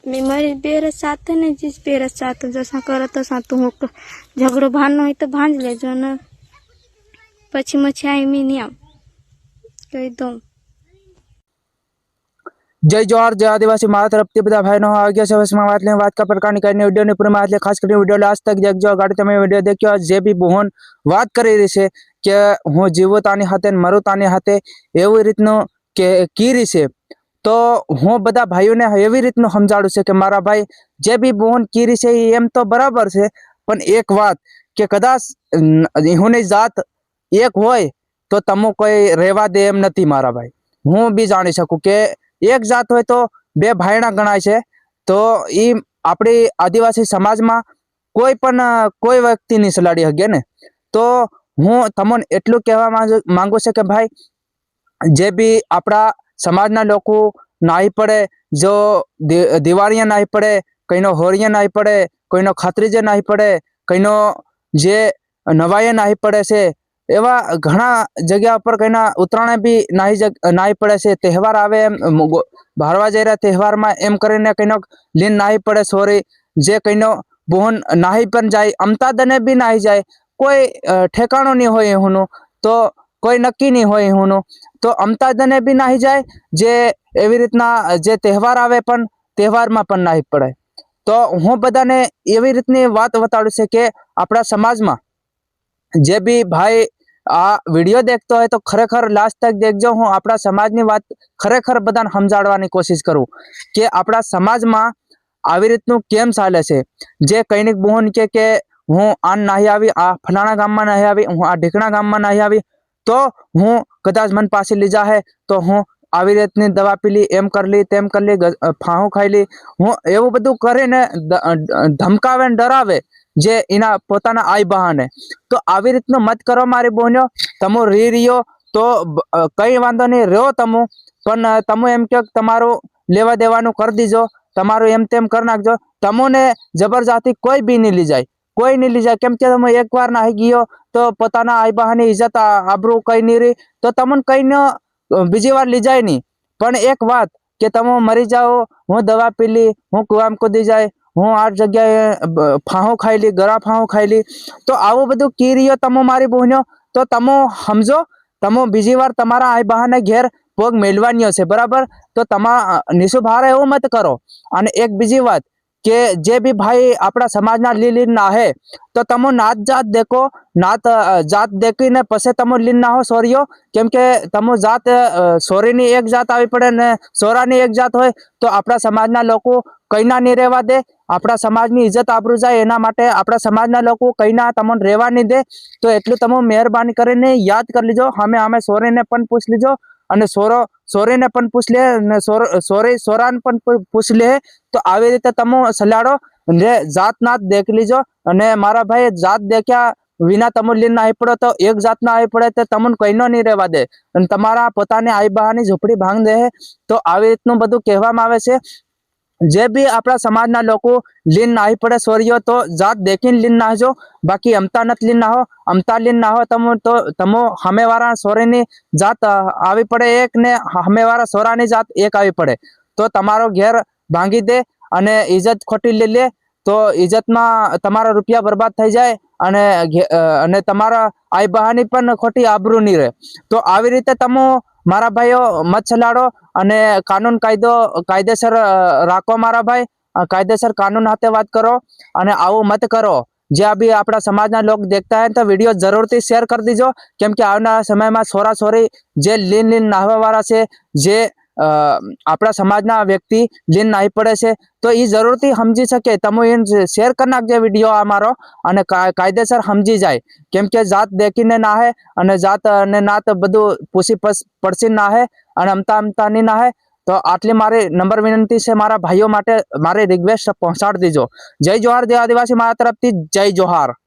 मैं मारी बेरज साथ ने जिस बेरज साथ जसा करत तसा तू હું ઝઘડો ભાનનો હોય તો ભાંજ લેજો ને પછી મચ્છી આવી મી નહીં આવ કહી દઉં। जय जोहार जय आदिवासी मारा तरफथी बधा भाईओ आगे से बात का प्रकार निकालने वीडियो ने पूरी मात खास कर वीडियो लास्ट तक देखजो। गाड़ी तमे वीडियो देखो जे भी बहन बात करी रही है कि हूँ जीवो तानी हाथे मरू तानी हाथे एवी रीतनु के की रही है तो हूँ बधा भाईओ ने एवी रीतनु समझाड़ू है कि मारा भाई जे भी बहन की रही है एम तो बराबर है पण एक बात कि कदाच इहोनी जात एक होय तो तमो कोई रेवा दे एम नथी मारा भाई। हूँ भी जाणी सकूँ के एक जात होय तो बे भाईना गणाय छे तो ई आपणी आदिवासी समाज में कोई पण कोई व्यक्ति नहीं सलाड़ी हगे ने। तो हूँ तमोने एटलुं कहेवा मांगू छे के भाई जे भी आपड़ा समाजना लोको नाही पड़े जो दिवाळीए नाही पड़े कईनो होळीए नाही पड़े कोईनो खातरीजे नाही पड़े कईनो जे नवाईए नाही पड़े छे एवा घणा जगह पर कईना उतराणे भी नाही पड़े छे। तहेवार आवे एम भारवा जई रह्या तहेवार में एम करीने कईनो लीन नाही पड़े सोरी जे कईनो बोहन नाही पण जाय अमता दने भी नाही जाय कोई ठेकाणो नहीं होय हुनु तो कोई नक्की नहीं होय हुनु तो अमता दने भी नाही जाय जे एवी रीतना जे तहेवार आवे पण तहेवार में पण नाही पड़े। तो हूँ बधाने एवी रीतनी वात बताडुं छे के आपड़ा समाज में जे भी भाई आ वीडियो देखते हो तो खरेखर लास्ट तक देखजो। हूँ अपना समाज की बात खरेखर बधाने समझाड़वानी कोशिश करूँ कि अपना समाज में आवी रीतनु केम चाले छे। जे कईक बहन के हूँ आन नहीं आवी आ फलाणा गाम में नहीं आवी हूँ आ ढीकणा गाम में नहीं आवी तो हूँ कदाच मन पासी लीजा है तो हूँ आवी रीतनी दवा पी ली एम कर ली तेम कर ली फाहू खाई ली हूँ एवं बधुं करीने धमकावे डरावे जे इना पोताना आई बहाने। तो आवी रीतनु मत करो मारी बहनों तमो री रियो तो कई वांधो नहीं रहो तमो पण तमो एम के तमारो लेवा देवानुं कर दीजो तमारो एम तेम कर नाखजो तमोने जबरदस्ती कोई भी नहीं ली जाए कोई नहीं ली जाए केम के तमे एक बार नाही गयो तो पोताना आई बहानी इज्जत आबरू कई नहीं रही तो तमने कई न बीजी वार ली जाए नहीं। पण एक बात के तमो मरी जाओ हूँ दवा पी ली हूँ कुआम कूदी जाए हूँ आ जगह फाहू खाई ली गरा फाहू खाई ली तो आवुं बधुं की रह्यो तमो मारी बहनों तो तमो समझो तमो बीजी वार तमारा आई बहाने घेर पग मेलवानीओ छे बराबर। तो तमा निशु भारे एवं मत करो। अने एक बीजी बात के जे भी भाई अपना समाजना लीन ना है तो तमो नात जात देखो नात जात देखीने पछे तमो लीन ना हो सोरियो केम के तमो जात सोरीनी एक जात आवी पड़े ने सोरानी एक जात होय तो अपना समाजना लोको कईना नहीं रहेवा दे अपना समाजनी इज्जत आबरू जाए एना माटे अपना समाजना लोको कईना तमने रहेवा नहीं दे। तो एटलुं तमो मेहरबानी करीने याद कर लीजो हमें हमें सोरीने पण पूछ लीजो अने सोरो सोरीने पण पूछ ले ने सोरी सोराने पण पूछ ले तो आवी रीते तमो सलाड़ो ने जात नात देख लीजो अने मारा भाई जात देख्या विना तमो लीन नहीं पड़ो तो एक जात ना आई पड़े तो तमने कईनो नहीं रहेवा दे अने तमारा पोतानी आई बहानी झोपड़ी भांग दे। तो आवी रीतनुं बधुं कहेवामां आवे छे जे भी अपना समाजना लोको लीन नहीं पड़े सोरियो तो जात देखीन लीन ना जो बाकी अमता नत लीन ना हो अमता लीन ना हो तमो तो तमो हमे वारा सोरीनी जात आवी पड़े एक ने हमे वारा सोरानी जात एक आवी पड़े तो तमारो घेर भांगी दे अने इज्जत खोटी ले ले तो इज्जत में तमारा रुपया बर्बाद थई जाए अने तमारा आई बहानी पण खोटी आबरू नहीं रहे। तो आवी रीते तमो मारा भाईओ मत चलाड़ो अने कानून कायदेसर राखो मारा भाई कायदेसर कानून हाथे बात करो अने आवुं मत करो। जे अभी अपना समाजना लोग देखता है तो वीडियो जरूर थी शेयर कर दीजो केम के आवनारा समय में सोरा सोरी जे लीन नाहवा वाळा छे जे अपना समाजना व्यक्ति लीन नहीं पड़े छे तो ये जरूर थी समझी सके तमो इन शेयर कर नाखजे वीडियो अमारो अने कायदेसर समझी जाए केम के जात देखीने ना है अने जात ने नात बधु पूछी पड़सी ना है अने अमता नी ना है। तो आटली मारी नंबर विनंती से मारा भाईओ माटे मारी रिक्वेस्ट पहोंचाड़ दीजो। जय जोहार जय आदिवासी मारा तरफथी जय जोहार।